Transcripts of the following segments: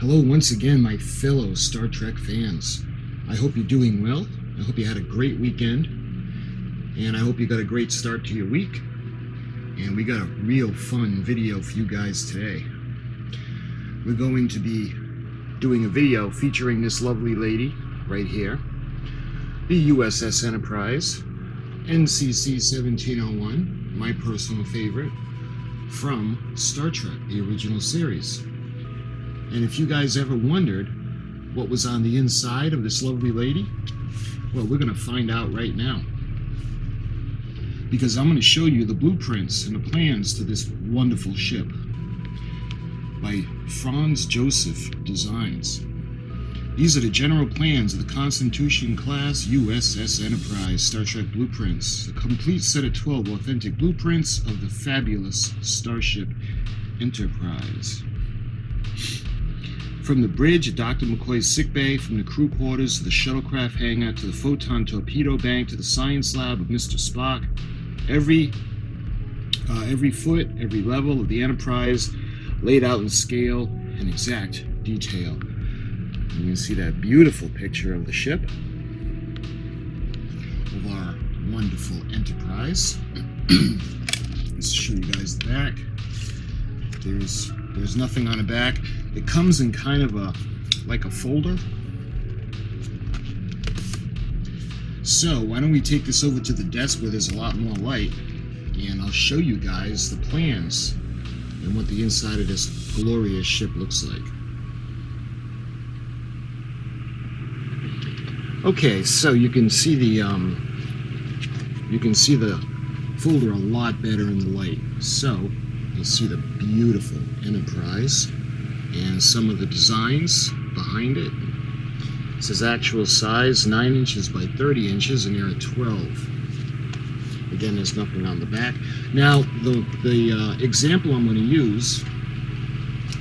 Hello once again, my fellow Star Trek fans. I hope you're doing well. I hope you had a great weekend. And I hope you got a great start to your week. And we got a real fun video for you guys today. We're going to be doing a video featuring this lovely lady right here. The U.S.S. Enterprise, NCC-1701, my personal favorite, from Star Trek, the original series. And if you guys ever wondered what was on the inside of this lovely lady, well, we're going to find out right now. Because I'm going to show you the blueprints and the plans to this wonderful ship by Franz Joseph Designs. These are the general plans of the Constitution Class U.S.S. Enterprise Star Trek blueprints, a complete set of 12 authentic blueprints of the fabulous Starship Enterprise. From the bridge at Dr. McCoy's sickbay, from the crew quarters to the shuttlecraft hangar, to the photon torpedo bank, to the science lab of Mr. Spock, every foot, every level of the Enterprise laid out in scale and exact detail. You can see that beautiful picture of the ship, of our wonderful Enterprise. Let's show you guys the back. There's nothing on the back. It comes in kind of like a folder. So why don't we take this over to the desk where there's a lot more light, and I'll show you guys the plans and what the inside of this glorious ship looks like. Okay, so you can see the folder a lot better in the light. So you'll see the beautiful Enterprise and some of the designs behind it. It says actual size 9 inches by 30 inches, and they're at 12. Again, there's nothing on the back. Now, the example I'm going to use,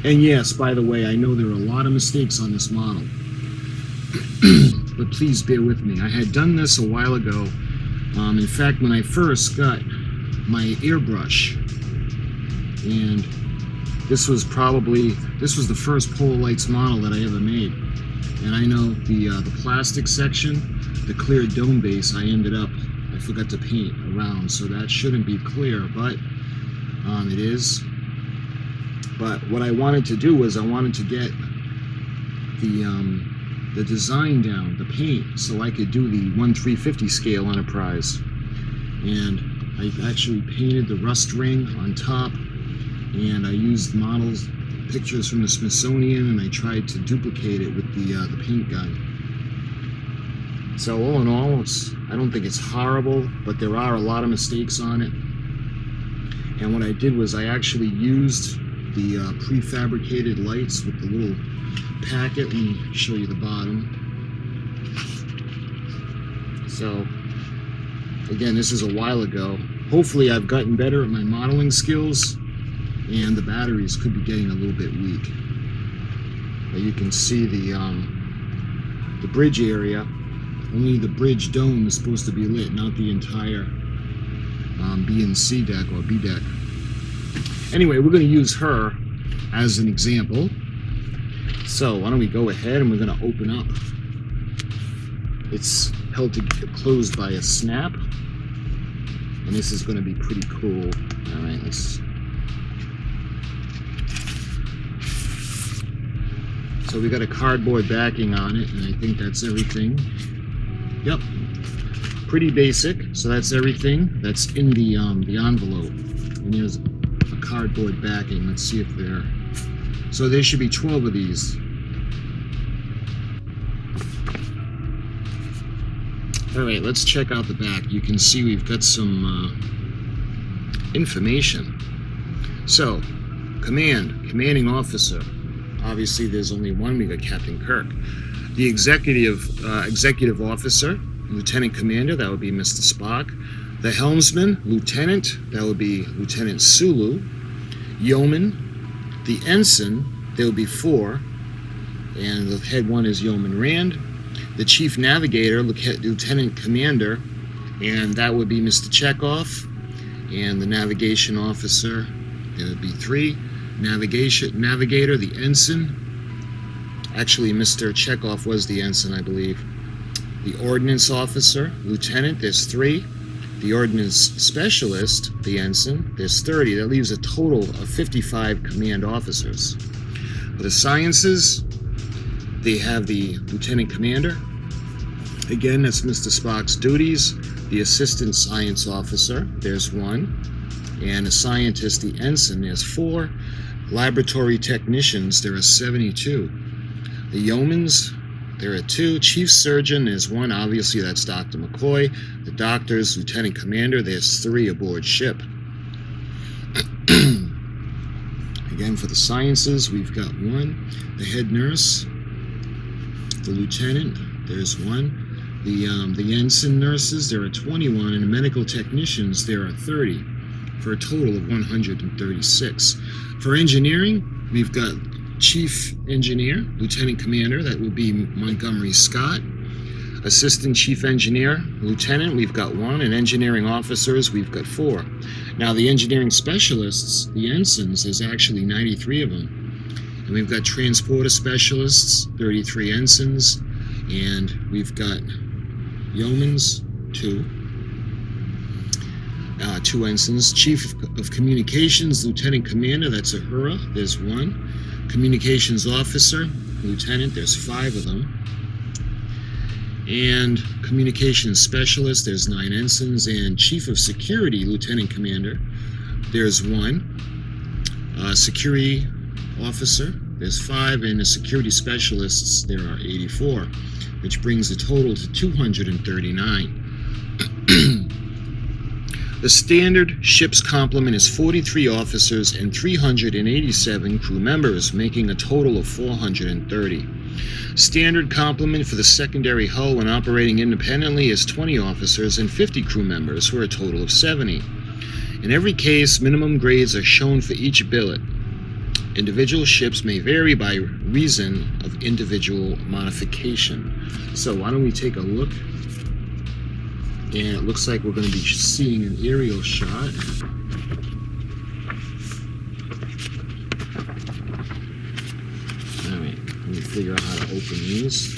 and yes, by the way, I know there are a lot of mistakes on this model, but please bear with me. I had done this a while ago. In fact, when I first got my airbrush, and this was the first Polar Lights model that I ever made. And I know the plastic section, the clear dome base, I forgot to paint around, so that shouldn't be clear, but it is. But what I wanted to do was I wanted to get the design down, the paint, so I could do the 1/350 scale Enterprise. And I actually painted the rust ring on top, and I used models, pictures from the Smithsonian, and I tried to duplicate it with the paint gun. So all in all, I don't think it's horrible, but there are a lot of mistakes on it. And what I did was I actually used the prefabricated lights with the little packet. Let me show you the bottom. So again, this is a while ago. Hopefully I've gotten better at my modeling skills, and the batteries could be getting a little bit weak. But you can see the bridge area. Only the bridge dome is supposed to be lit, not the entire B and C deck or B deck. Anyway, we're going to use her as an example. So why don't we go ahead and we're going to open up. It's held closed by a snap, and this is going to be pretty cool. All right, So we got a cardboard backing on it, and I think that's everything. Yep, pretty basic. So that's everything that's in the envelope. And there's a cardboard backing. Let's see if they're. So there should be 12 of these. All right, let's check out the back. You can see we've got some information. So, commanding officer. Obviously, there's only one. We got Captain Kirk. The executive officer, Lieutenant Commander, that would be Mr. Spock. The helmsman, Lieutenant, that would be Lieutenant Sulu. Yeoman, the ensign, there would be 4, and the head one is Yeoman Rand. The chief navigator, Lieutenant Commander, and that would be Mr. Chekhov. And the navigation officer, there would be 3. Navigator, the ensign, Actually, Mr. Chekhov was the ensign, I believe. The ordnance officer, lieutenant, there's 3. The ordnance specialist, the ensign, there's 30. That leaves a total of 55 command officers. For the sciences, they have the lieutenant commander. Again, that's Mr. Spock's duties. The assistant science officer, there's 1. And a scientist, the ensign, there's 4. Laboratory technicians, there are 72. The yeomans, there are 2. Chief surgeon is 1. Obviously, that's Dr. McCoy. The doctors, lieutenant commander, there's 3 aboard ship. Again, for the sciences, we've got 1. The head nurse, the lieutenant, there's 1. The ensign nurses, there are 21. And the medical technicians, there are 30. For a total of 136. For engineering, we've got Chief Engineer, Lieutenant Commander, that will be Montgomery Scott. Assistant Chief Engineer, Lieutenant, we've got 1. And engineering officers, we've got 4. Now the engineering specialists, the ensigns, there's actually 93 of them. And we've got transporter specialists, 33 ensigns. And we've got yeomans, 2. 2 ensigns. Chief of Communications, Lieutenant Commander, that's Uhura, there's 1. Communications Officer, Lieutenant, there's 5 of them. And Communications Specialist, there's 9 ensigns. And Chief of Security, Lieutenant Commander, there's 1. Security Officer, there's 5. And the Security Specialists, there are 84, which brings the total to 239. The standard ship's complement is 43 officers and 387 crew members, making a total of 430. Standard complement for the secondary hull when operating independently is 20 officers and 50 crew members, for a total of 70. In every case, minimum grades are shown for each billet. Individual ships may vary by reason of individual modification. So why don't we take a look? And it looks like we're going to be seeing an aerial shot. Alright, let me figure out how to open these.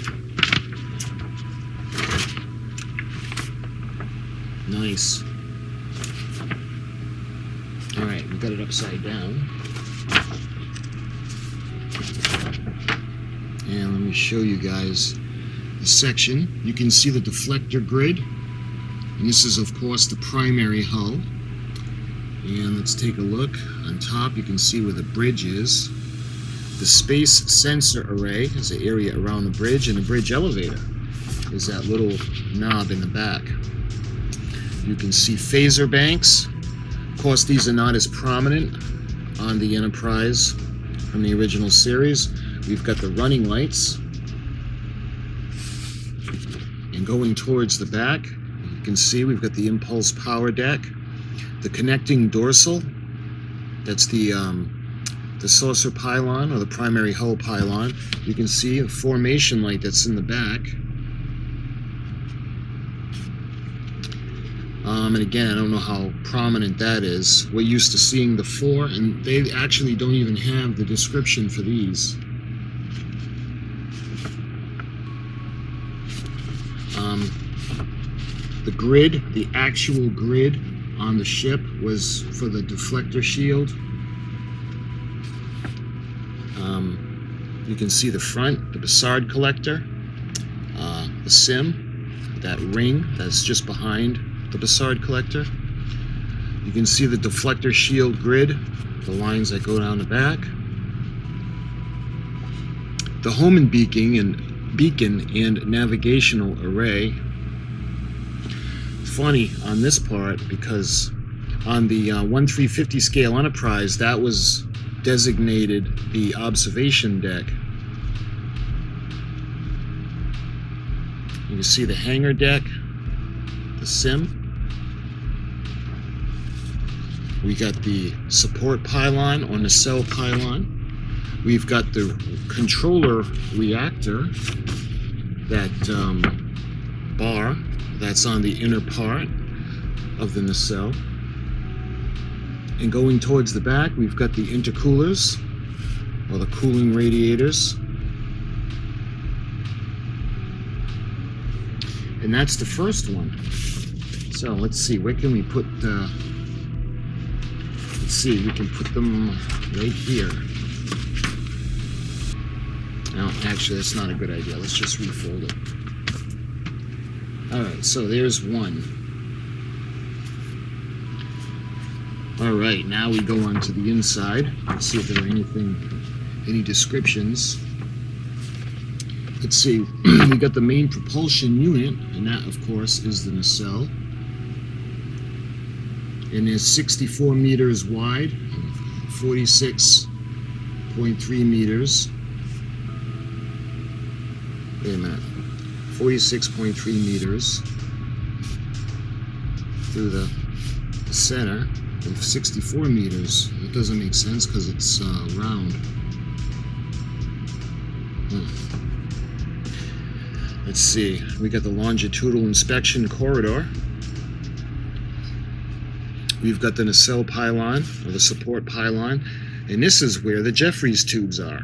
Nice. Alright, we got it upside down. And let me show you guys the section. You can see the deflector grid. And this is, of course, the primary hull. And let's take a look. On top, you can see where the bridge is. The space sensor array is the area around the bridge, and the bridge elevator is that little knob in the back. You can see phaser banks. Of course, these are not as prominent on the Enterprise from the original series. We've got the running lights. And going towards the back, you can see we've got the impulse power deck, the connecting dorsal, that's the saucer pylon or the primary hull pylon. You can see a formation light that's in the back. And again, I don't know how prominent that is. We're used to seeing the 4, and they actually don't even have the description for these. The grid, the actual grid on the ship was for the deflector shield. You can see the front, the Bassard collector, the sim, that ring that's just behind the Bassard collector. You can see the deflector shield grid, the lines that go down the back. The Hohmann beacon and navigational array. Funny on this part, because on the 1/350 scale Enterprise, that was designated the observation deck. You can see the hangar deck, the sim. We got the support pylon on the cell pylon. We've got the controller reactor, that bar that's on the inner part of the nacelle. And going towards the back, we've got the intercoolers, or the cooling radiators. And that's the first one. So let's see, where can we put let's see, we can put them right here. No, actually that's not a good idea. Let's just refold it. Alright, so there's one. Alright, now we go on to the inside. Let's see if there are any descriptions. Let's see, we got the main propulsion unit, and that, of course, is the nacelle. And it's 64 meters wide, 46.3 meters. Wait a minute. 46.3 meters through the center, and 64 meters. It doesn't make sense because it's round. Let's see, we got the longitudinal inspection corridor. We've got the nacelle pylon, or the support pylon, and this is where the Jeffries tubes are,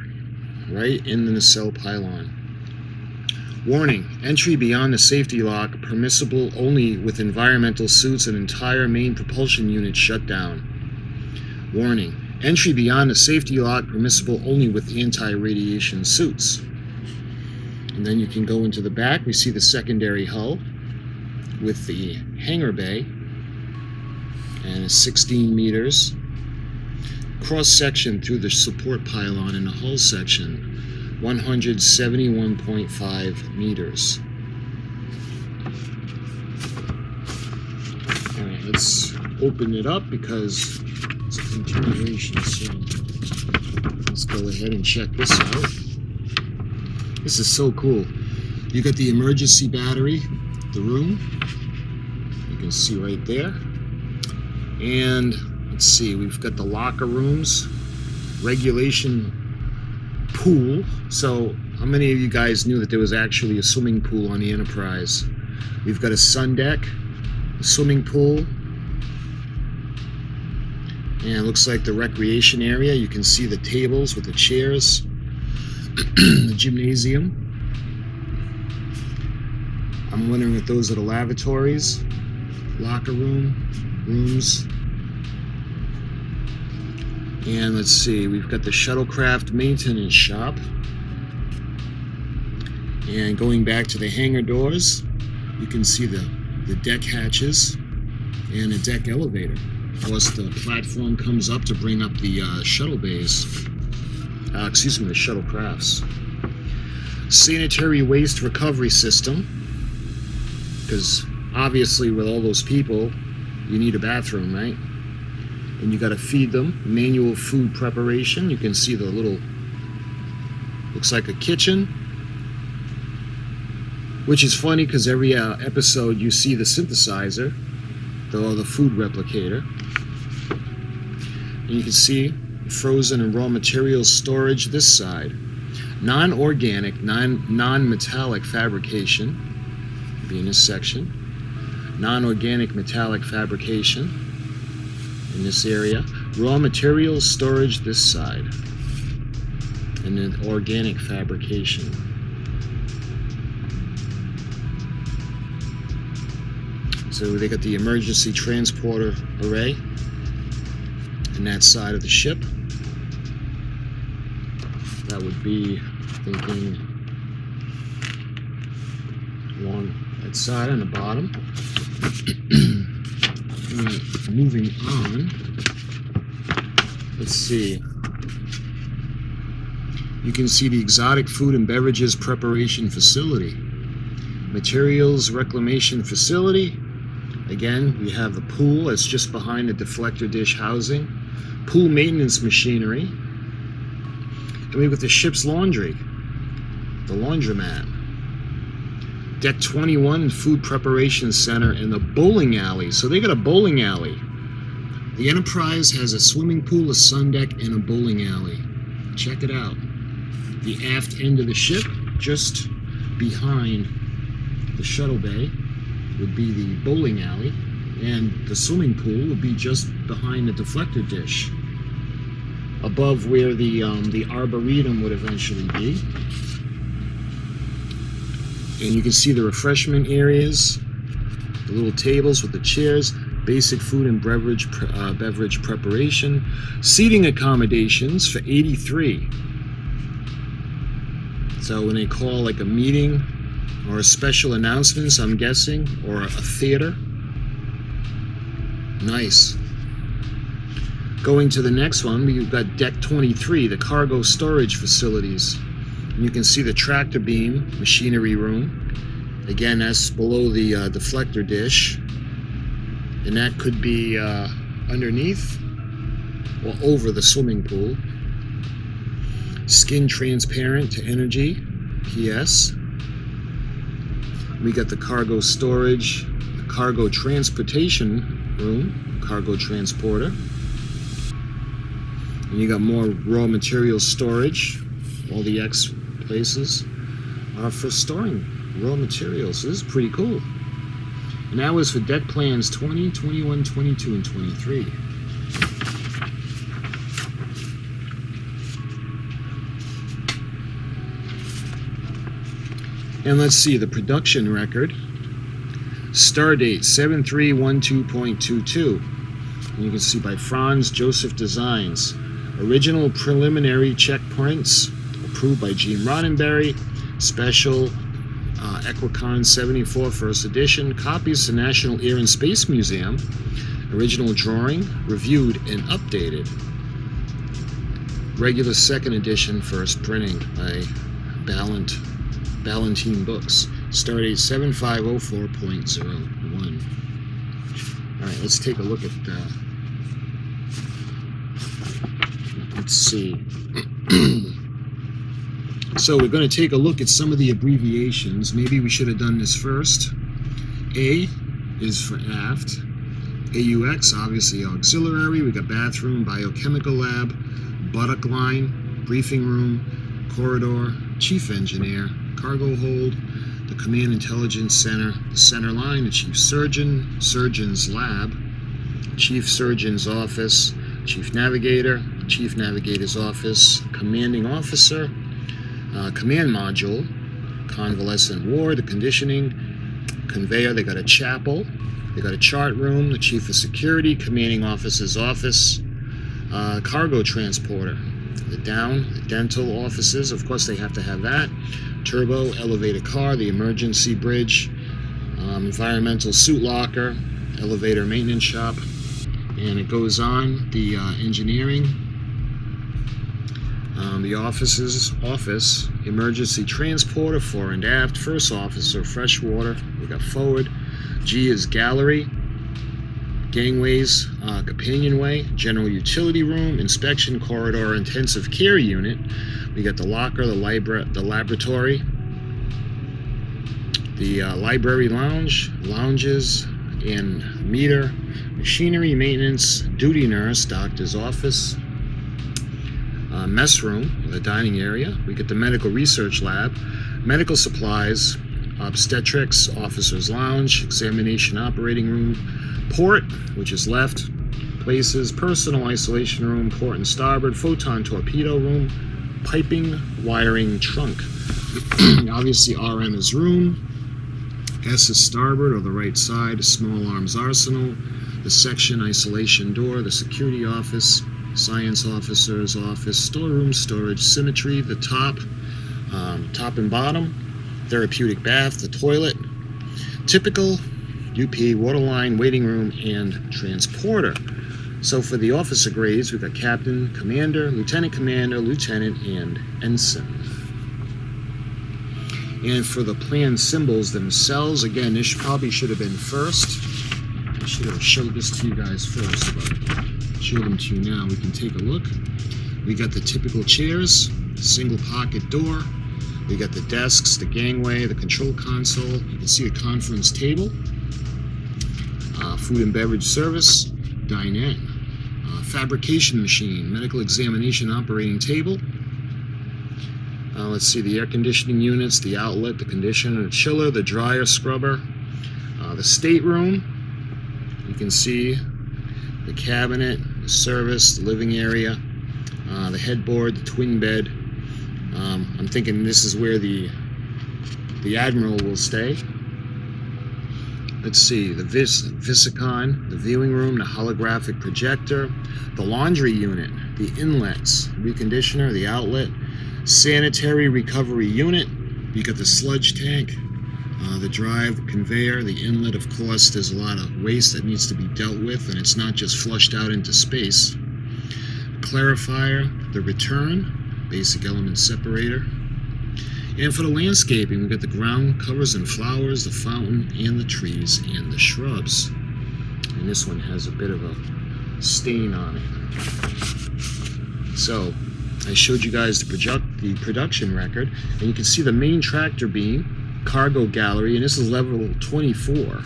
right in the nacelle pylon. Warning, entry beyond the safety lock permissible only with environmental suits and entire main propulsion unit shut down. Warning, entry beyond the safety lock permissible only with anti-radiation suits. And then you can go into the back. We see the secondary hull with the hangar bay, and it's 16 meters. Cross section through the support pylon in the hull section, 171.5 meters. All right, let's open it up because it's a continuation. So let's go ahead and check this out. This is so cool. You got the emergency battery, the room. You can see right there. And let's see, we've got the locker rooms, regulation pool. So how many of you guys knew that there was actually a swimming pool on the Enterprise? We've got a sun deck, a swimming pool, and it looks like the recreation area. You can see the tables with the chairs. The gymnasium. I'm wondering if those are the lavatories, locker rooms. And let's see, we've got the shuttlecraft maintenance shop. And going back to the hangar doors, you can see the deck hatches and a deck elevator. Plus the platform comes up to bring up the shuttle bays. The shuttlecrafts. Sanitary waste recovery system, because obviously with all those people, you need a bathroom, right? And you got to feed them. Manual food preparation. You can see the little, looks like a kitchen, which is funny because every episode you see the synthesizer, the food replicator, and you can see frozen and raw materials storage this side. Non-organic, non-metallic fabrication will be in this section. Non-organic metallic fabrication in this area. Raw materials storage this side. And then organic fabrication. So they got the emergency transporter array in that side of the ship. That would be, thinking, along that side on the bottom. Alright, moving on. Let's see. You can see the exotic food and beverages preparation facility. Materials reclamation facility. Again, we have the pool that's just behind the deflector dish housing. Pool maintenance machinery. And we've got the ship's laundry, the laundromat. Deck 21 food preparation center and the bowling alley. So they got a bowling alley. The Enterprise has a swimming pool, a sun deck, and a bowling alley. Check it out. The aft end of the ship, just behind the shuttle bay, would be the bowling alley, and the swimming pool would be just behind the deflector dish, above where the arboretum would eventually be. And you can see the refreshment areas, the little tables with the chairs, basic food and beverage preparation, seating accommodations for 83. So when they call like a meeting or a special announcements, I'm guessing, or a theater. Nice. Going to the next one, we've got deck 23, the cargo storage facilities. And you can see the tractor beam, machinery room. Again, that's below the deflector dish. And that could be underneath or over the swimming pool. Skin transparent to energy, PS. We got the cargo storage, the cargo transportation room, cargo transporter. And you got more raw material storage. All the X places are for storing raw materials. So this is pretty cool. And that was for deck plans 20, 21, 22, and 23. And let's see the production record. Stardate 7312.22. And you can see by Franz Joseph Designs. Original preliminary checkpoints approved by Gene Roddenberry. Special Equicon 74 first edition. Copies to National Air and Space Museum. Original drawing reviewed and updated. Regular second edition first printing by Ballantine Books. Stardate 7504.01. Alright, let's take a look at let's see. So we're going to take a look at some of the abbreviations. Maybe we should have done this first. A is for aft. AUX, obviously auxiliary. We got bathroom, biochemical lab, buttock line, briefing room, corridor, chief engineer, cargo hold, the command intelligence center, the center line, the chief surgeon, surgeon's lab, chief surgeon's office, chief navigator, chief navigator's office, commanding officer, command module, convalescent ward, the conditioning, conveyor. They got a chapel, they got a chart room, the chief of security, commanding officer's office, cargo transporter, the dental offices, of course they have to have that, turbo, elevator car, the emergency bridge, environmental suit locker, elevator maintenance shop, and it goes on, the engineering, the office, emergency transporter, fore and aft, first officer, freshwater, we got forward, G is gallery, gangways, companionway, general utility room, inspection corridor, intensive care unit. We got the locker, the laboratory, the library lounge, lounges, and meter, machinery maintenance, duty nurse, doctor's office, mess room, the dining area. We get the medical research lab, medical supplies, obstetrics, officer's lounge, examination operating room, port, which is left, places, personal isolation room, port and starboard, photon torpedo room, piping, wiring, trunk. Obviously RM is room, S is starboard or the right side, small arms arsenal, the section isolation door, the security office, science officer's office, storeroom, storage, symmetry, the top and bottom, therapeutic bath, the toilet, typical, UP, waterline, waiting room, and transporter. So for the officer grades, we've got captain, commander, lieutenant, and ensign. And for the plan symbols themselves, again, this probably should have been first. I should have showed this to you guys first, but I'll show them to you now. We can take a look. We got the typical chairs, single pocket door. We got the desks, the gangway, the control console. You can see a conference table. Food and beverage service, dinette, fabrication machine, medical examination operating table. Let's see, the air conditioning units, the outlet, the conditioner, the chiller, the dryer, scrubber, the stateroom. You can see the cabinet, the service, the living area, the headboard, the twin bed. I'm thinking this is where the The Admiral will stay. Let's see, the Visicon, the viewing room, the holographic projector, the laundry unit, the inlets, reconditioner, the outlet, sanitary recovery unit. You got the sludge tank, the drive, the conveyor, the inlet. Of course, there's a lot of waste that needs to be dealt with, and it's not just flushed out into space. Clarifier, the return, basic element separator. And for the landscaping, we've got the ground covers and flowers, the fountain, and the trees, and the shrubs. And this one has a bit of a stain on it. So, I showed you guys the production record, and you can see the main tractor beam, cargo gallery, and this is level 24.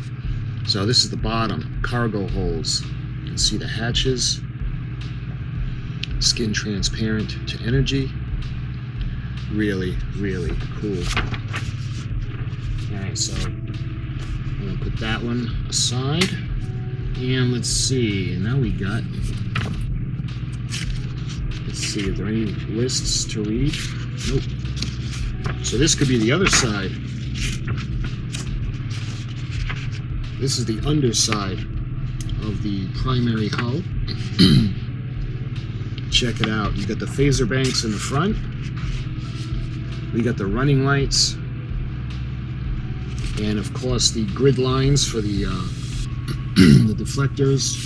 So this is the bottom, cargo holes. You can see the hatches, skin transparent to energy. Really, really cool. Alright, so I'm going to put that one aside. And let's see, now we got, let's see, are there any lists to read? Nope. So this could be the other side. This is the underside of the primary hull. Check it out. You got the phaser banks in the front. We got the running lights, and of course the grid lines for the the deflectors.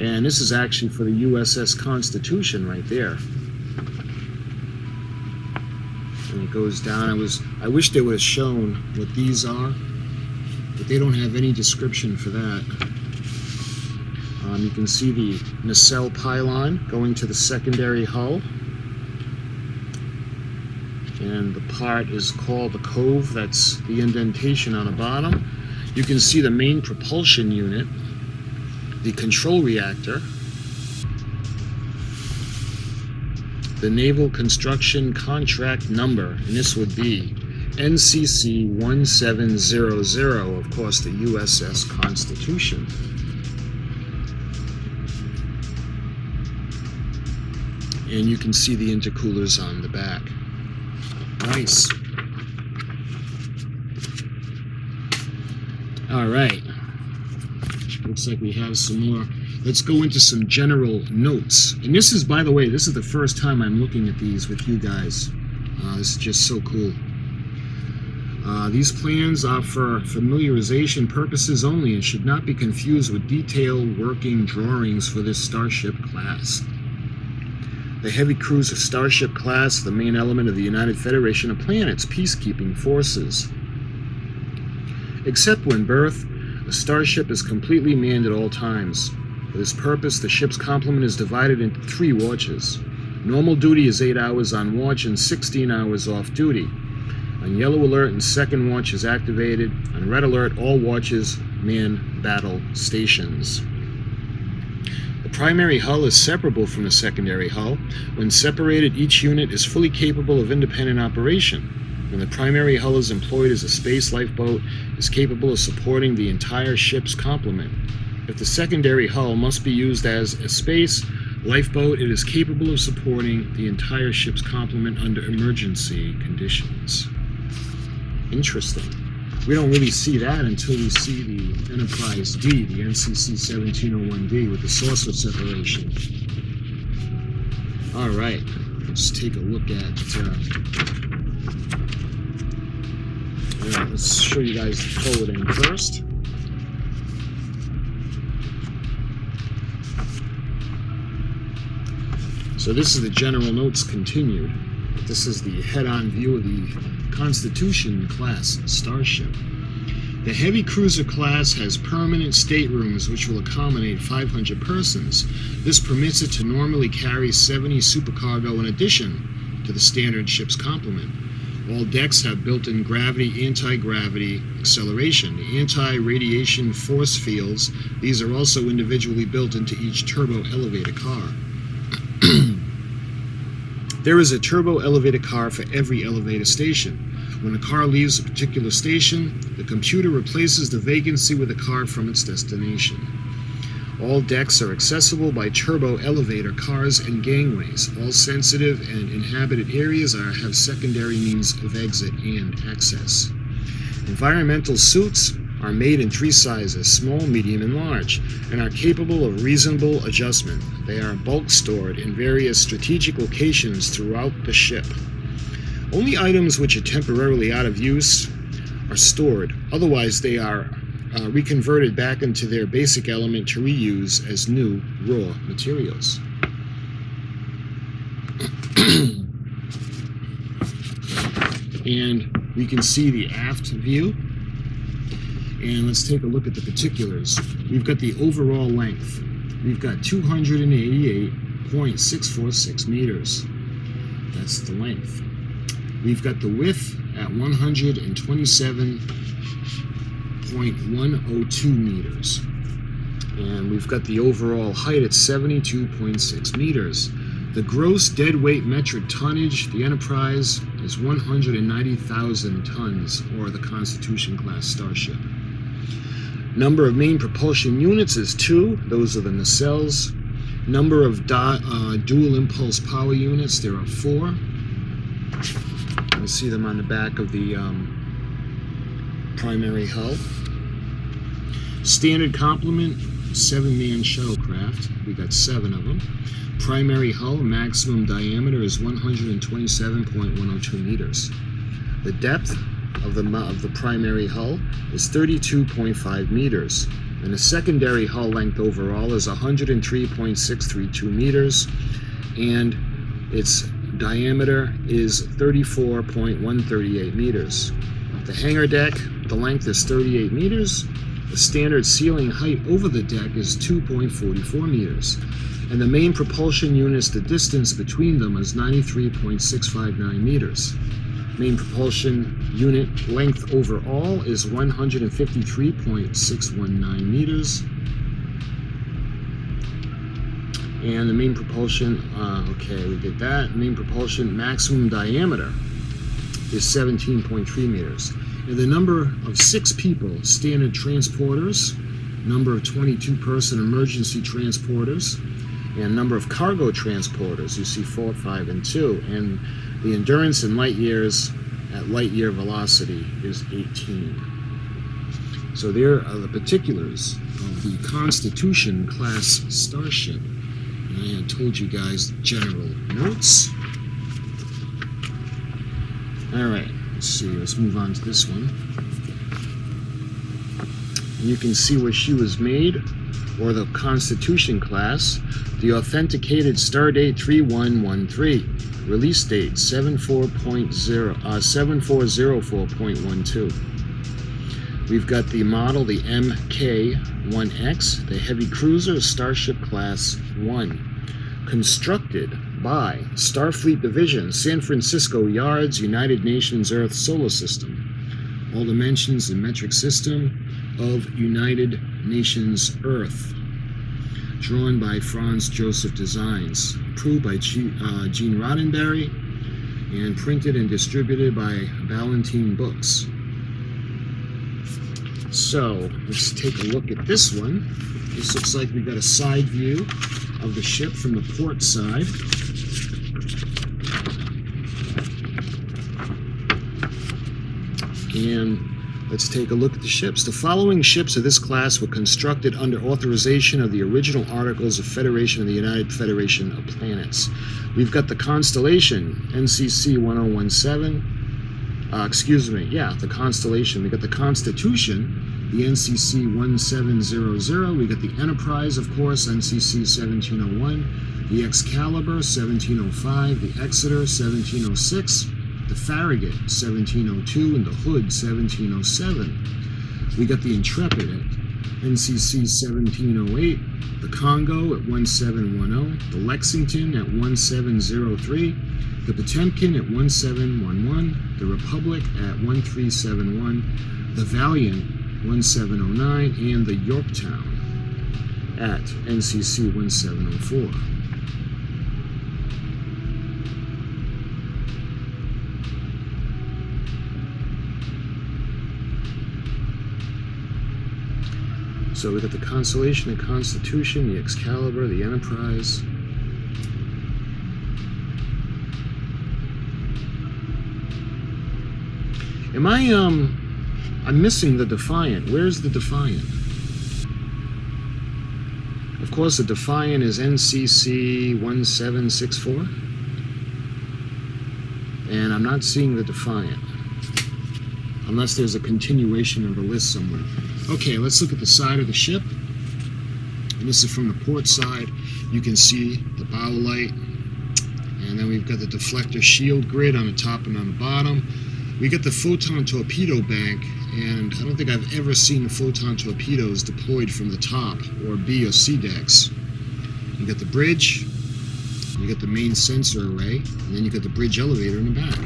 And this is actually for the U.S.S. Constitution right there. And it goes down. I wish they would have shown what these are, but they don't have any description for that. You can see the nacelle pylon going to the secondary hull. And the part is called the cove. That's the indentation on the bottom. You can see the main propulsion unit, the control reactor, the naval construction contract number, and this would be NCC-1701, of course, the U.S.S. Constitution. And you can see the intercoolers on the back. Nice. All right. Looks like we have some more. Let's go into some general notes. And this is, by the way, this is the first time I'm looking at these with you guys. This is just so cool. These plans are for familiarization purposes only and should not be confused with detailed working drawings for this Starship class. The heavy cruiser Starship class is the main element of the United Federation of Planets peacekeeping forces. Except when berthed, the Starship is completely manned at all times. For this purpose, the ship's complement is divided into 3 watches. Normal duty is 8 hours on watch and 16 hours off duty. On yellow alert and second watch is activated. On red alert, all watches man battle stations. The primary hull is separable from the secondary hull. When separated, each unit is fully capable of independent operation. When the primary hull is employed as a space lifeboat, it is capable of supporting the entire ship's complement. If the secondary hull must be used as a space lifeboat, it is capable of supporting the entire ship's complement under emergency conditions. Interesting. We don't really see that until we see the Enterprise D, the NCC-1701D with the saucer separation. All right, let's take a look at. Let's show you guys the forward end first. So this is the general notes continued. This is the head-on view of the Constitution Class Starship. The heavy cruiser class has permanent staterooms which will accommodate 500 persons. This permits it to normally carry 70 supercargo in addition to the standard ship's complement. All decks have built-in gravity, anti-gravity acceleration, the anti-radiation force fields. These are also individually built into each turbo elevator car. There is a turbo elevator car for every elevator station. When a car leaves a particular station, the computer replaces the vacancy with a car from its destination. All decks are accessible by turbo elevator cars and gangways. All sensitive and inhabited areas have secondary means of exit and access. Environmental suits are made in 3 sizes, small, medium, and large, and are capable of reasonable adjustment. They are bulk stored in various strategic locations throughout the ship. Only items which are temporarily out of use are stored. Otherwise, they are reconverted back into their basic element to reuse as new raw materials. And we can see the aft view. And let's take a look at the particulars. We've got the overall length. We've got 288.646 meters. That's the length. We've got the width at 127.102 meters. And we've got the overall height at 72.6 meters. The gross deadweight metric tonnage, the Enterprise, is 190,000 tons, or the Constitution Class Starship. Number of main propulsion units is 2. Those are the nacelles. Number of dual impulse power units, there are 4. You see them on the back of the primary hull. Standard complement, 7-man shuttlecraft. We got 7 of them. Primary hull maximum diameter is 127.102 meters. The depth of the primary hull is 32.5 meters, and the secondary hull length overall is 103.632 meters, and its diameter is 34.138 meters. The hangar deck, the length is 38 meters. The standard ceiling height over the deck is 2.44 meters. And the main propulsion units, the distance between them is 93.659 meters. Main propulsion unit length overall is 153.619 meters. And the main propulsion, okay, we did that. Main propulsion maximum diameter is 17.3 meters. And the number of 6 people, standard transporters, number of 22-person emergency transporters, and number of cargo transporters, you see 4, 5, and 2. And the endurance in light years at light year velocity is 18. So there are the particulars of the Constitution Class Starship. And I had told you guys the general notes. Alright, let's see, let's move on to this one. And you can see where she was made, or the Constitution class. The authenticated stardate 3113. Release date 7404.12. We've got the model, the MK-1X, the heavy cruiser Starship Class 1. Constructed by Starfleet Division, San Francisco Yards, United Nations Earth Solar System. All dimensions and metric system of United Nations Earth. Drawn by Franz Joseph Designs. Approved by Gene Roddenberry. And printed and distributed by Ballantine Books. So, let's take a look at this one. This looks like we got a side view of the ship from the port side. And let's take a look at the ships. The following ships of this class were constructed under authorization of the original Articles of Federation of the United Federation of Planets. We've got the Constellation, NCC-1017. The Constellation. We got the Constitution, the NCC-1700. We got the Enterprise, of course, NCC-1701. The Excalibur, 1705. The Exeter, 1706. The Farragut, 1702, and the Hood, 1707. We got the Intrepid at NCC 1708, the Congo at 1710, the Lexington at 1703, the Potemkin at 1711, the Republic at 1371, the Valiant 1709, and the Yorktown at NCC 1704. So we got the Constellation, the Constitution, the Excalibur, the Enterprise. I'm missing the Defiant. Where's the Defiant? Of course, the Defiant is NCC-1701 and I'm not seeing the Defiant. Unless there's a continuation of the list somewhere. Okay, let's look at the side of the ship. And this is from the port side. You can see the bow light. And then we've got the deflector shield grid on the top and on the bottom. We got the photon torpedo bank, and I don't think I've ever seen the photon torpedoes deployed from the top, or B or C decks. You got the bridge, you got the main sensor array, and then you got the bridge elevator in the back.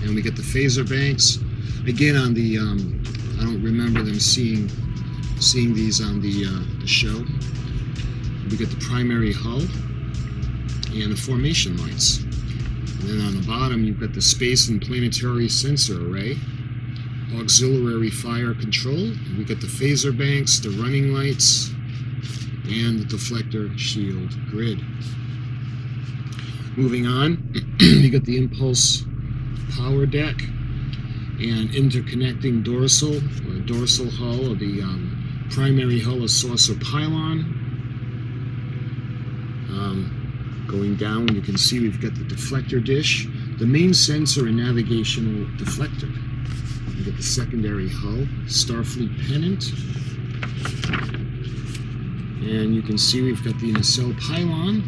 And we got the phaser banks. Again, on the, I don't remember them seeing these on the show. We got the primary hull and the formation lights. And then on the bottom, you've got the space and planetary sensor array, auxiliary fire control. We got the phaser banks, the running lights, and the deflector shield grid. Moving on, you got the impulse power deck and interconnecting dorsal hull, or the primary hull of saucer pylon. Going down, you can see we've got the deflector dish, the main sensor and navigational deflector. You got the secondary hull, Starfleet pennant, and you can see we've got the nacelle pylon,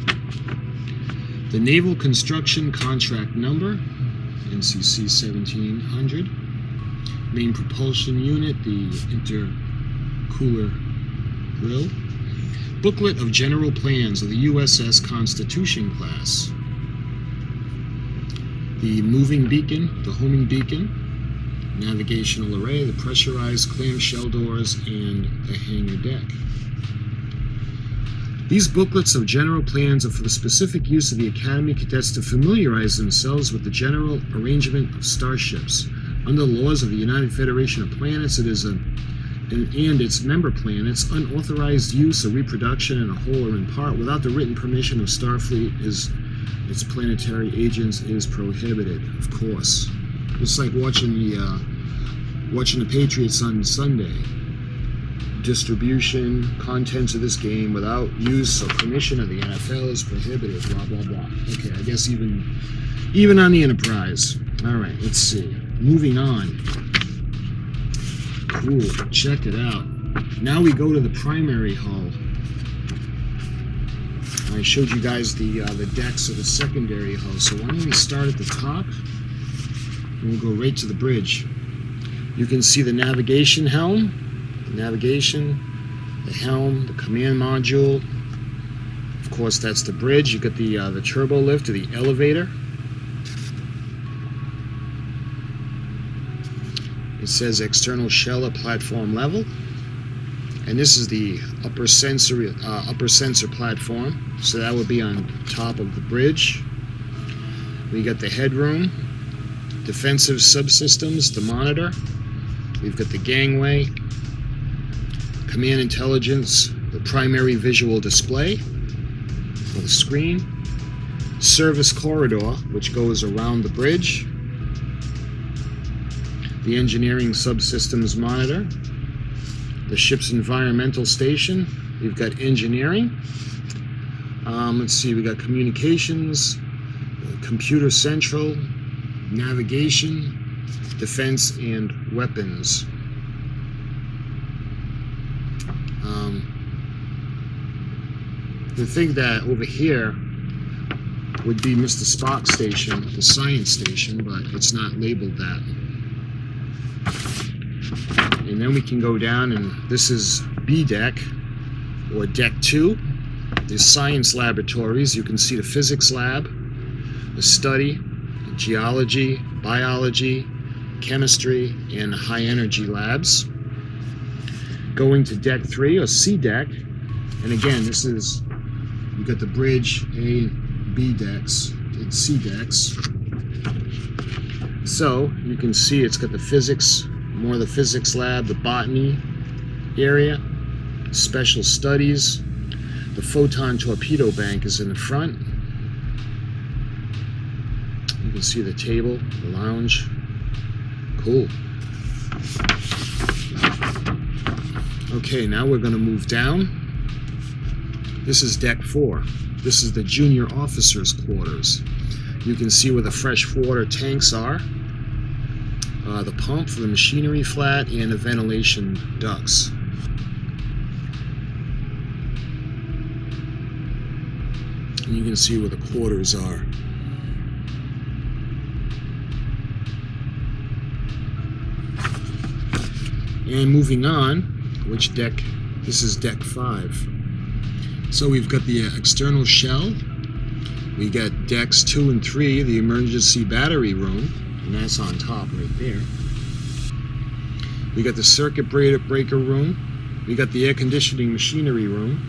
the naval construction contract number, NCC-1701, main propulsion unit, the intercooler grill, booklet of general plans of the U.S.S. Constitution Class, the moving beacon, the homing beacon, navigational array, the pressurized clamshell doors, and the hangar deck. These booklets of general plans are for the specific use of the Academy cadets to familiarize themselves with the general arrangement of starships. Under the laws of the United Federation of Planets, it is and its member planets, unauthorized use or reproduction in a whole or in part without the written permission of Starfleet its planetary agents is prohibited, of course. Just like watching the Patriots on Sunday. Distribution, contents of this game without use or permission of the NFL is prohibited, blah, blah, blah. Okay, I guess even on the Enterprise. All right, let's see. Moving on. Cool, check it out. Now we go to the primary hull. I showed you guys the decks of the secondary hull, so why don't we start at the top and we'll go right to the bridge. You can see the navigation helm, the helm, the command module. Of course, that's the bridge. You got the turbo lift or the elevator. It says external shell at platform level, and this is the upper sensor platform, so that would be on top of the bridge. We got the headroom, defensive subsystems, the monitor. We've got the gangway, command intelligence, the primary visual display, or the screen, service corridor, which goes around the bridge, the engineering subsystems monitor, the ship's environmental station. We've got engineering. Let's see, we got communications, computer central, navigation, defense, and weapons. The thing that over here would be Mr. Spock station, the science station, but it's not labeled that. And then we can go down, and this is B deck, or deck 2. There's science laboratories. You can see the physics lab, the study, geology, biology, chemistry, and high energy labs. Going to deck 3, or C deck, and again, this is, you got the bridge, A, B decks, and C decks. So you can see it's got the physics, more of the physics lab, the botany area, special studies. The photon torpedo bank is in the front. You can see the table, the lounge. Cool. Okay, now we're going to move down. This is deck 4. This is the junior officers' quarters. You can see where the freshwater tanks are, the pump for the machinery flat, and the ventilation ducts. And you can see where the quarters are. And moving on, which deck? This is deck 5. So we've got the external shell. We got decks 2 and 3, the emergency battery room, and that's on top right there. We got the circuit breaker room. We got the air conditioning machinery room.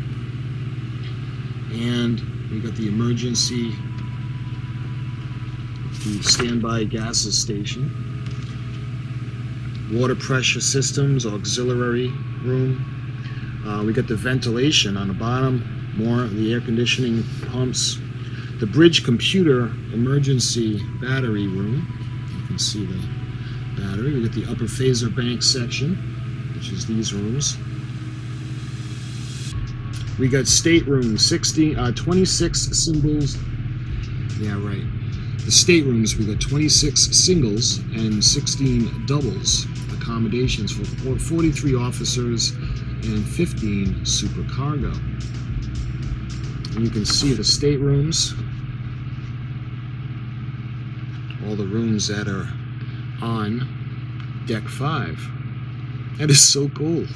And we got the emergency, the standby gases station. Water pressure systems, auxiliary room. We got the ventilation on the bottom, more of the air conditioning pumps. The bridge computer emergency battery room. You can see the battery. We got the upper phaser bank section, which is these rooms. We got stateroom 26 singles. Yeah, right. The staterooms, we got 26 singles and 16 doubles accommodations for 43 officers and 15 supercargo. And you can see the staterooms, all the rooms that are on deck 5. That is so cool.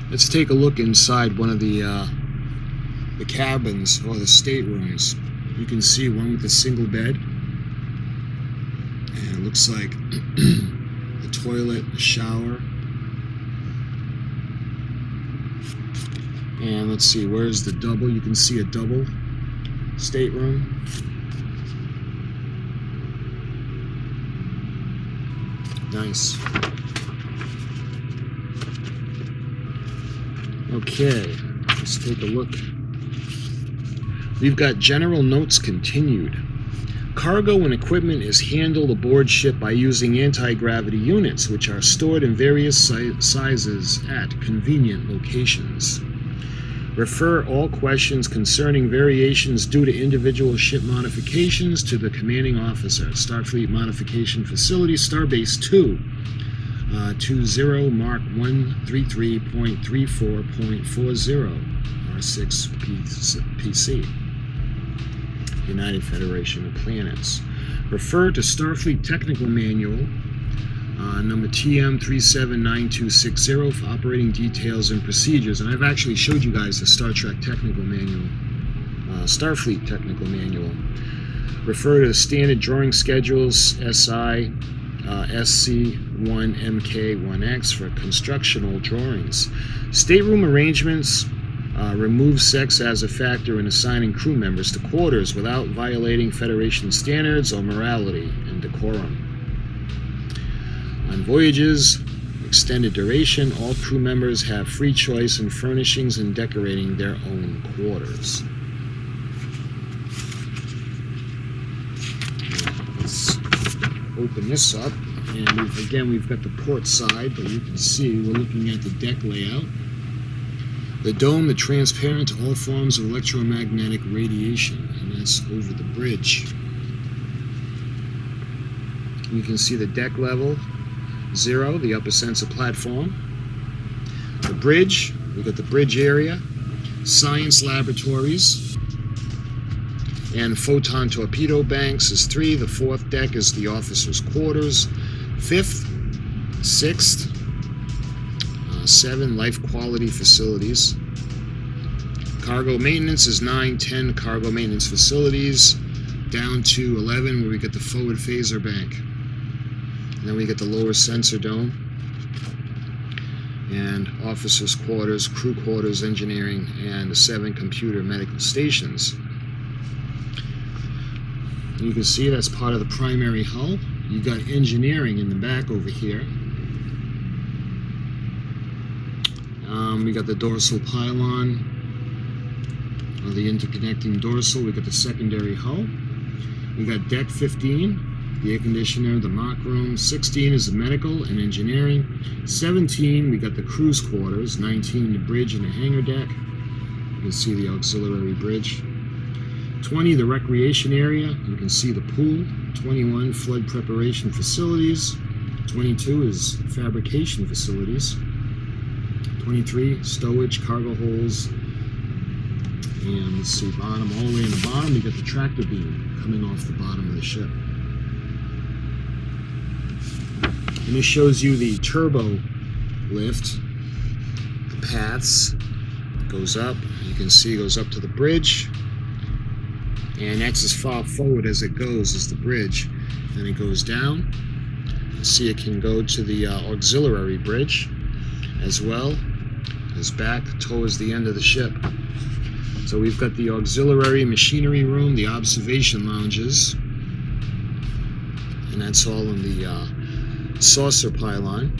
Let's take a look inside one of the cabins or the staterooms. You can see one with a single bed, and it looks like the toilet, the shower. And let's see, where's the double? You can see a double stateroom. Nice. Okay, let's take a look. We've got general notes continued. Cargo and equipment is handled aboard ship by using anti-gravity units, which are stored in various sizes at convenient locations. Refer all questions concerning variations due to individual ship modifications to the commanding officer. Starfleet Modification Facility, Starbase 2, 20 Mark 133.34.40, R6 PC. United Federation of Planets. Refer to Starfleet Technical Manual, number TM379260 for operating details and procedures. And I've actually showed you guys the Star Trek Technical Manual, Starfleet Technical Manual. Refer to the standard drawing schedules, SI, SC1MK1X for constructional drawings. Stateroom arrangements. Remove sex as a factor in assigning crew members to quarters without violating Federation standards or morality and decorum. On voyages, extended duration, all crew members have free choice in furnishings and decorating their own quarters. Let's open this up, and we've got the port side, but you can see we're looking at the deck layout. The dome, the transparent to all forms of electromagnetic radiation, and that's over the bridge. You can see the deck level, 0, the upper sensor platform. The bridge, we've got the bridge area, science laboratories, and photon torpedo banks is 3. The 4th deck is the officers' quarters. 5th, 6th, 7 life quality facilities. Cargo maintenance is 9, 10 cargo maintenance facilities, down to 11 where we get the forward phaser bank. And then we get the lower sensor dome, and officers' quarters, crew quarters, engineering, and the 7 computer medical stations. And you can see that's part of the primary hull. You got engineering in the back over here. We got the dorsal pylon, or the interconnecting dorsal. We got the secondary hull. We got deck 15, the air conditioner, the mock room. 16 is the medical and engineering. 17, we got the cruise quarters. 19, the bridge and the hangar deck. You can see the auxiliary bridge. 20, the recreation area. You can see the pool. 21, flood preparation facilities. 22 is fabrication facilities. 23, stowage, cargo holes. And let's see, bottom, all the way in the bottom, we got the tractor beam coming off the bottom of the ship. And this shows you the turbo lift, the paths. Goes up, you can see it goes up to the bridge. And that's as far forward as it goes, is the bridge. Then it goes down. You see it can go to the auxiliary bridge as well as back towards the end of the ship. So we've got the auxiliary machinery room, the observation lounges, and that's all in the saucer pylon.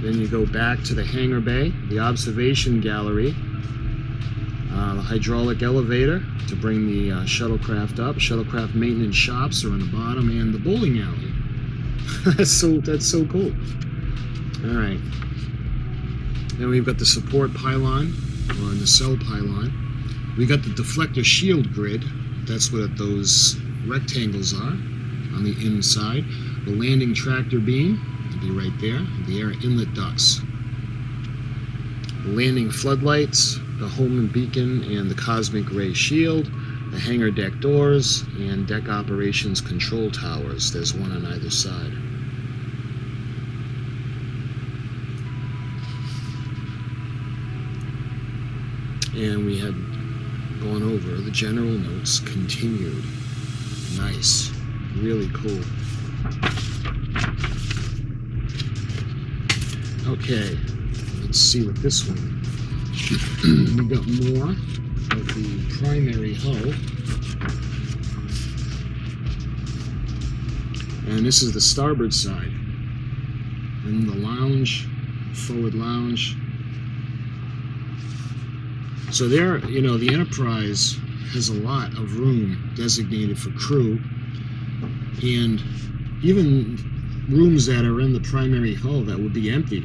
Then you go back to the hangar bay, the observation gallery, the hydraulic elevator to bring the shuttlecraft up. Shuttlecraft maintenance shops are on the bottom, and the bowling alley. that's so cool. All right. Then we've got the support pylon, or nacelle pylon. We got the deflector shield grid. That's what those rectangles are on the inside. The landing tractor beam will be right there. The air inlet ducts. The landing floodlights, the Holman beacon, and the cosmic ray shield. The hangar deck doors and deck operations control towers. There's one on either side. And we had gone over the general notes, continued. Nice. Really cool. Okay, let's see what this one. We got more of the primary hull. And this is the starboard side. And the lounge, forward lounge. So there, you know, the Enterprise has a lot of room designated for crew, and even rooms that are in the primary hull that would be empty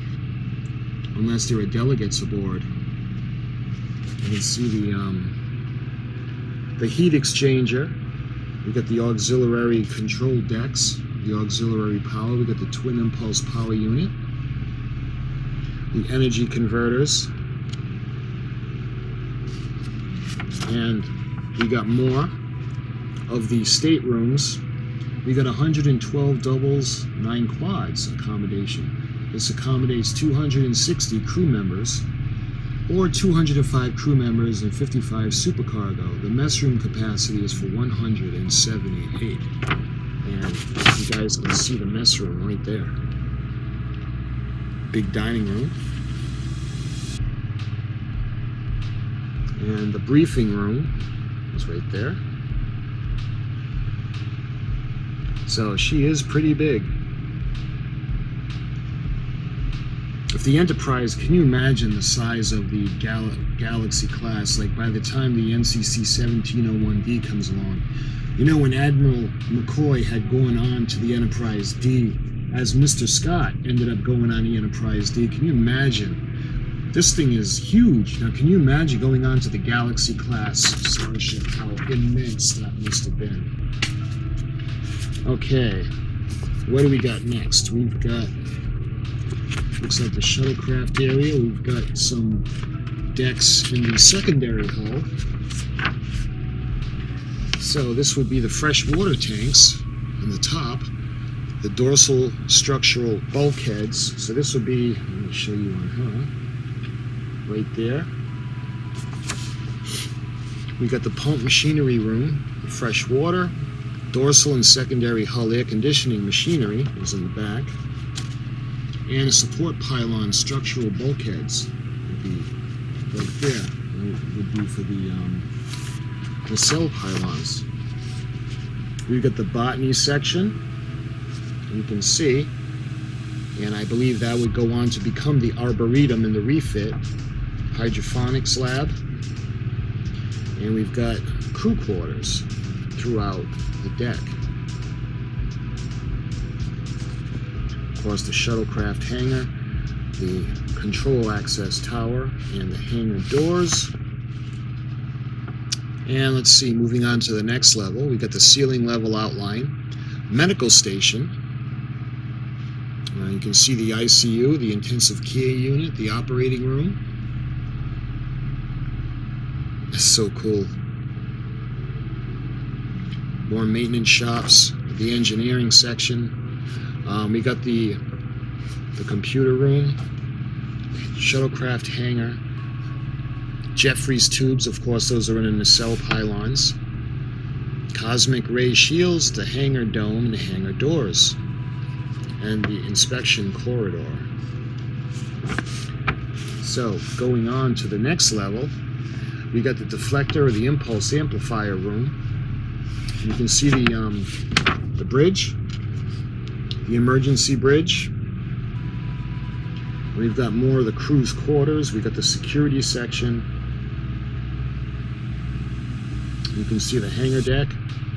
unless there are delegates aboard. You can see the heat exchanger. We got the auxiliary control decks, the auxiliary power. We got the twin impulse power unit, the energy converters. And we got more of the staterooms. We got 112 doubles, 9 quads accommodation. This accommodates 260 crew members, or 205 crew members and 55 supercargo. The mess room capacity is for 178. And you guys can see the mess room right there. Big dining room. And the briefing room is right there. So she is pretty big. If the Enterprise, can you imagine the size of the Galaxy class? Like by the time the NCC-1701 comes along, you know, when Admiral McCoy had gone on to the Enterprise D, as Mr. Scott ended up going on the Enterprise D, can you imagine? This thing is huge. Now, can you imagine going on to the Galaxy class Starship, how immense that must have been? Okay, what do we got next? We've got, looks like the shuttlecraft area. We've got some decks in the secondary hull. So this would be the freshwater tanks on the top, the dorsal structural bulkheads. So this would be, let me show you on her. Right there. We got the pump machinery room, the fresh water, dorsal and secondary hull air conditioning machinery is in the back, and a support pylon structural bulkheads would be right there. Would be for the nacelle pylons. We've got the botany section. You can see And I believe that would go on to become the Arboretum in the refit. Hydroponics lab. And we've got crew quarters throughout the deck. Of course, the shuttlecraft hangar, the control access tower, and the hangar doors. And let's see, moving on to the next level, we've got the ceiling level outline, medical station. You can see the ICU, the intensive care unit, the operating room. It's so cool. More maintenance shops, the engineering section. We got the computer room, shuttlecraft hangar, Jeffries tubes, of course, those are in the nacelle pylons, cosmic ray shields, the hangar dome, and the hangar doors, and the inspection corridor. So, going on to the next level, we got the deflector or the impulse amplifier room. You can see the bridge, the emergency bridge. We've got more of the crew's quarters. We've got the security section. You can see the hangar deck,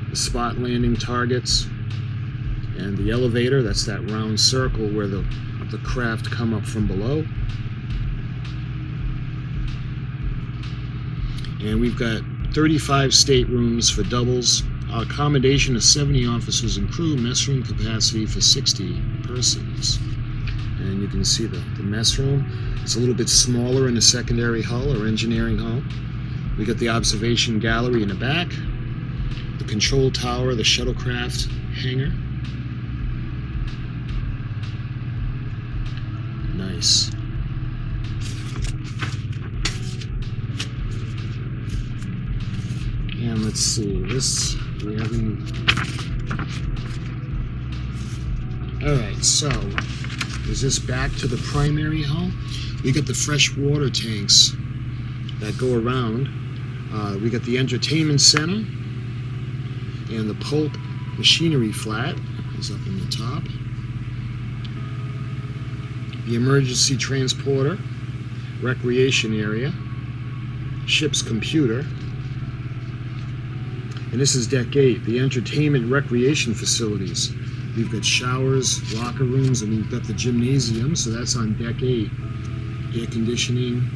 the spot landing targets, and the elevator. That's that round circle where the craft come up from below. And we've got 35 staterooms for doubles, accommodation of 70 officers and crew, mess room capacity for 60 persons. And you can see the mess room. It's a little bit smaller in the secondary hull or engineering hull. We got the observation gallery in the back, the control tower, the shuttlecraft hangar. Nice. And let's see, this, we have any... Alright, so, is this back to the primary hull? We got the fresh water tanks that go around. We got the entertainment center, and the pulp machinery flat is up in the top. The emergency transporter, recreation area, ship's computer. And this is deck 8, the entertainment recreation facilities. We've got showers, locker rooms, and we've got the gymnasium, so that's on deck 8. Air conditioning.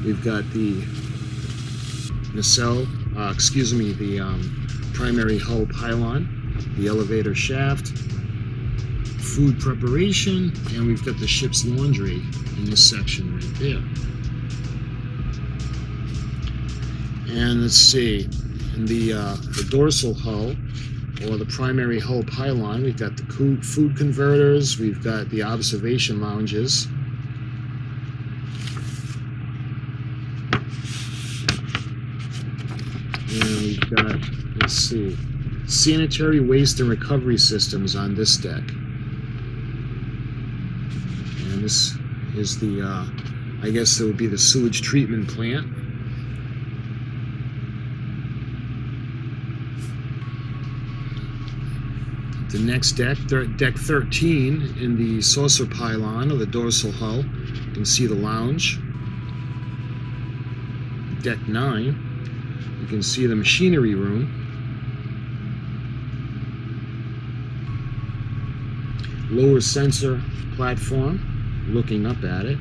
We've got the nacelle, the primary hull pylon, the elevator shaft, food preparation, and we've got the ship's laundry in this section right there. And let's see, in the dorsal hull, or the primary hull pylon, we've got the food converters, we've got the observation lounges. And we've got, let's see, sanitary waste and recovery systems on this deck. And this is the, I guess it would be the sewage treatment plant. The next deck, deck 13, in the saucer pylon of the dorsal hull, you can see the lounge. Deck 9, you can see the machinery room. Lower sensor platform, looking up at it.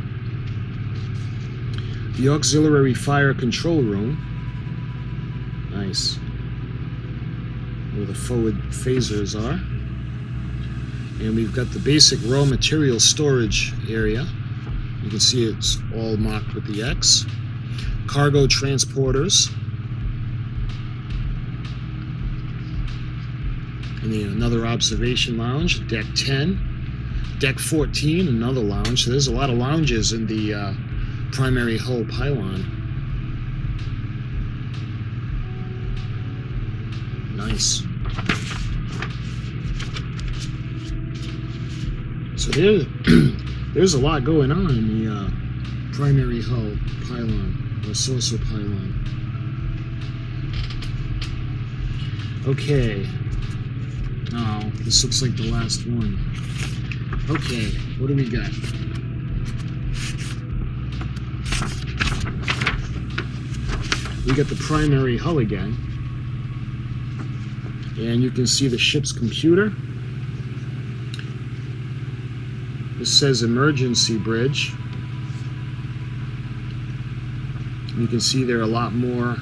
The auxiliary fire control room. Nice. Where the forward phasers are. And we've got the basic raw material storage area. You can see it's all marked with the X. Cargo transporters. And then another observation lounge, deck 10. Deck 14, another lounge. So there's a lot of lounges in the primary hull pylon. Nice. So there's a lot going on in the primary hull pylon, or saucer pylon. Okay. Oh, this looks like the last one. Okay, what do we got? We got the primary hull again. And you can see the ship's computer. This says emergency bridge. You can see there are a lot more.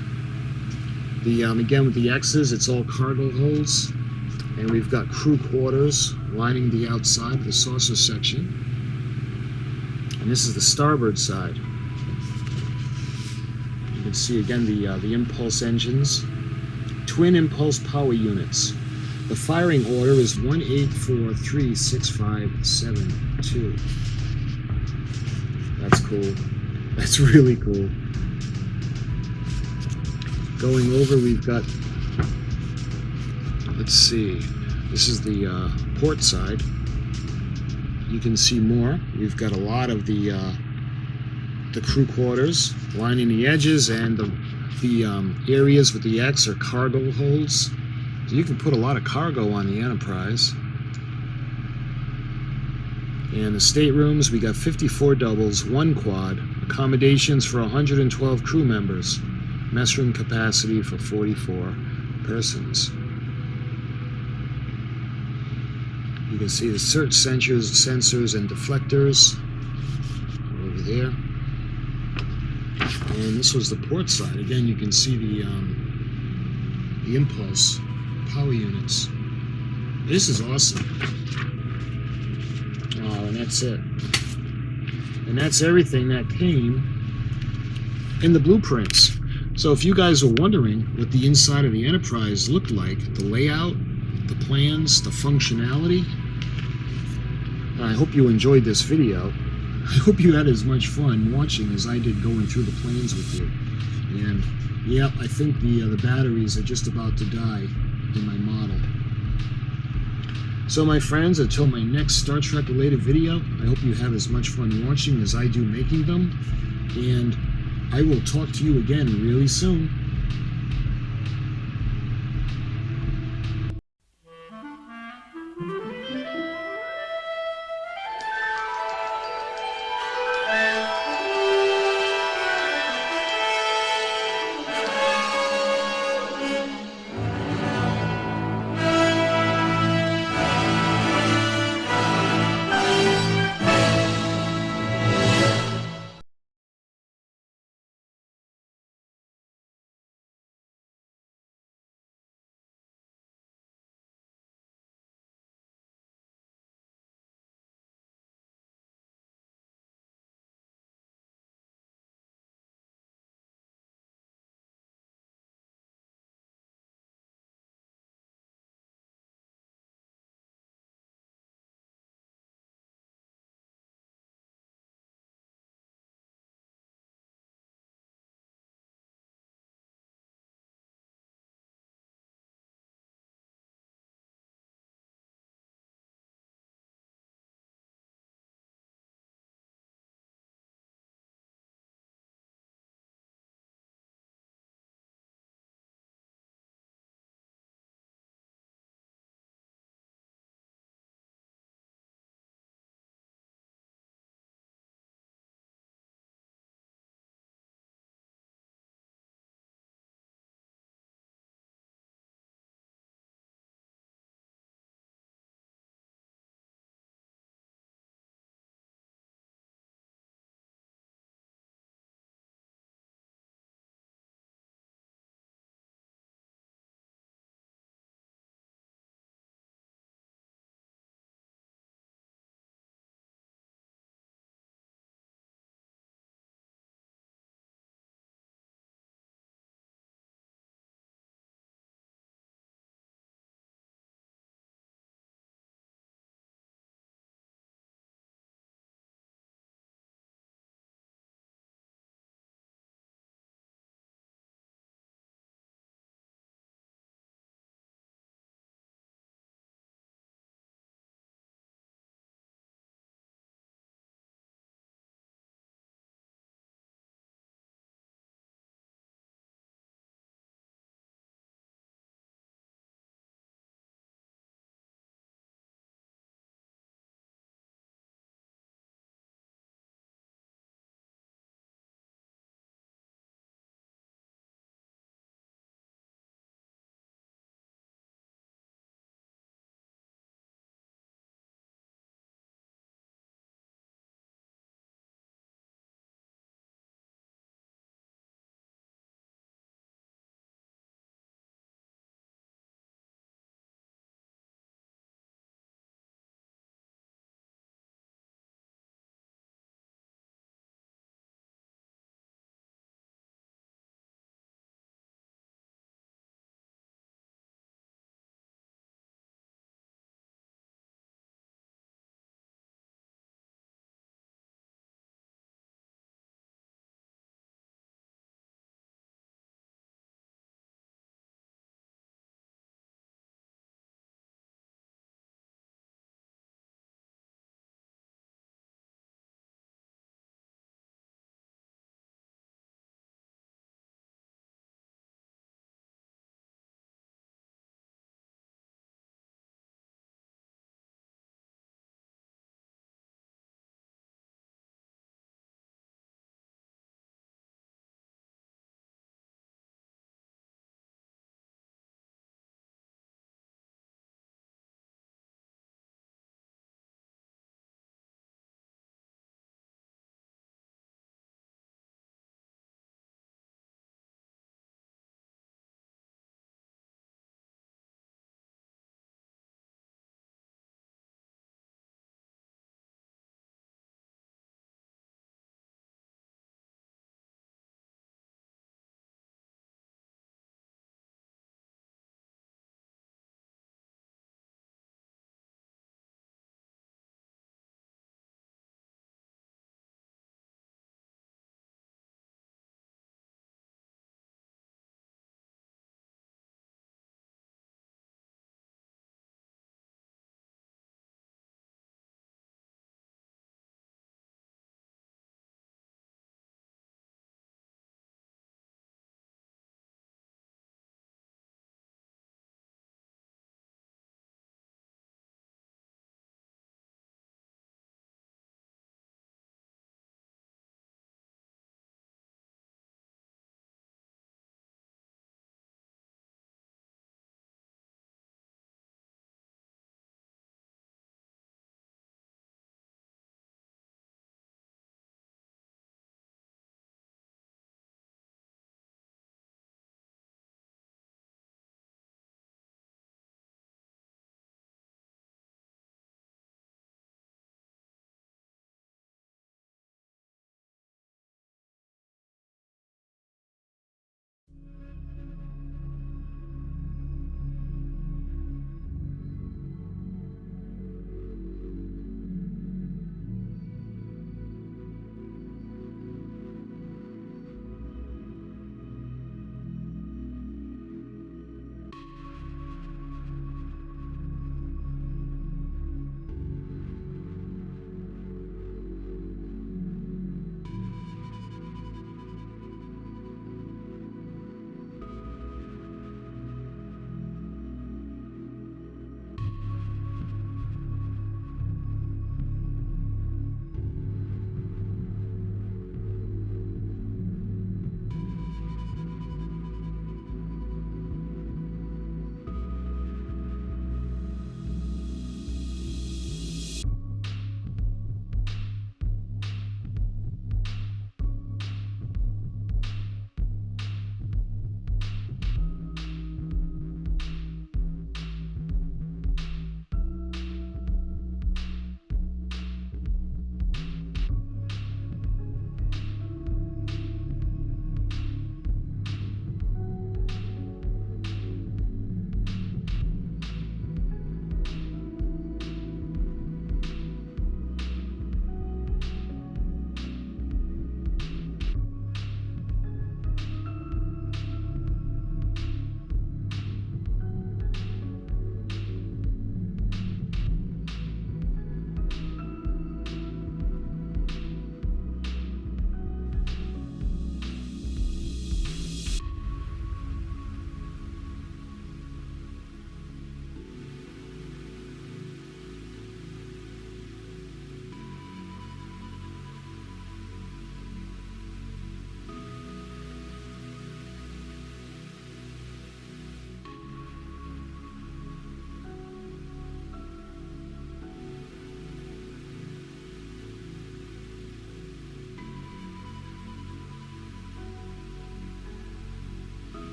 Again, with the X's, it's all cargo holds. And we've got crew quarters lining the outside of the saucer section. And this is the starboard side. You can see again the impulse engines. Twin impulse power units. The firing order is 1843657 That's cool. That's really cool. Going over, we've got, let's see, this is the port side. You can see more. We've got a lot of the crew quarters lining the edges, and the areas with the X are cargo holds. So you can put a lot of cargo on the Enterprise. And the staterooms, we got 54 doubles, 1 quad, accommodations for 112 crew members, mess room capacity for 44 persons. You can see the search sensors and deflectors over there. And this was the port side. Again, you can see the impulse power units. This is awesome. Oh, and that's it. And that's everything that came in the blueprints. So if you guys are wondering what the inside of the Enterprise looked like, the layout, the plans, the functionality, I hope you enjoyed this video. I hope you had as much fun watching as I did going through the plans with you. And yeah, I think the batteries are just about to die in my model. So my friends, until my next Star Trek related video, I hope you have as much fun watching as I do making them. And I will talk to you again really soon.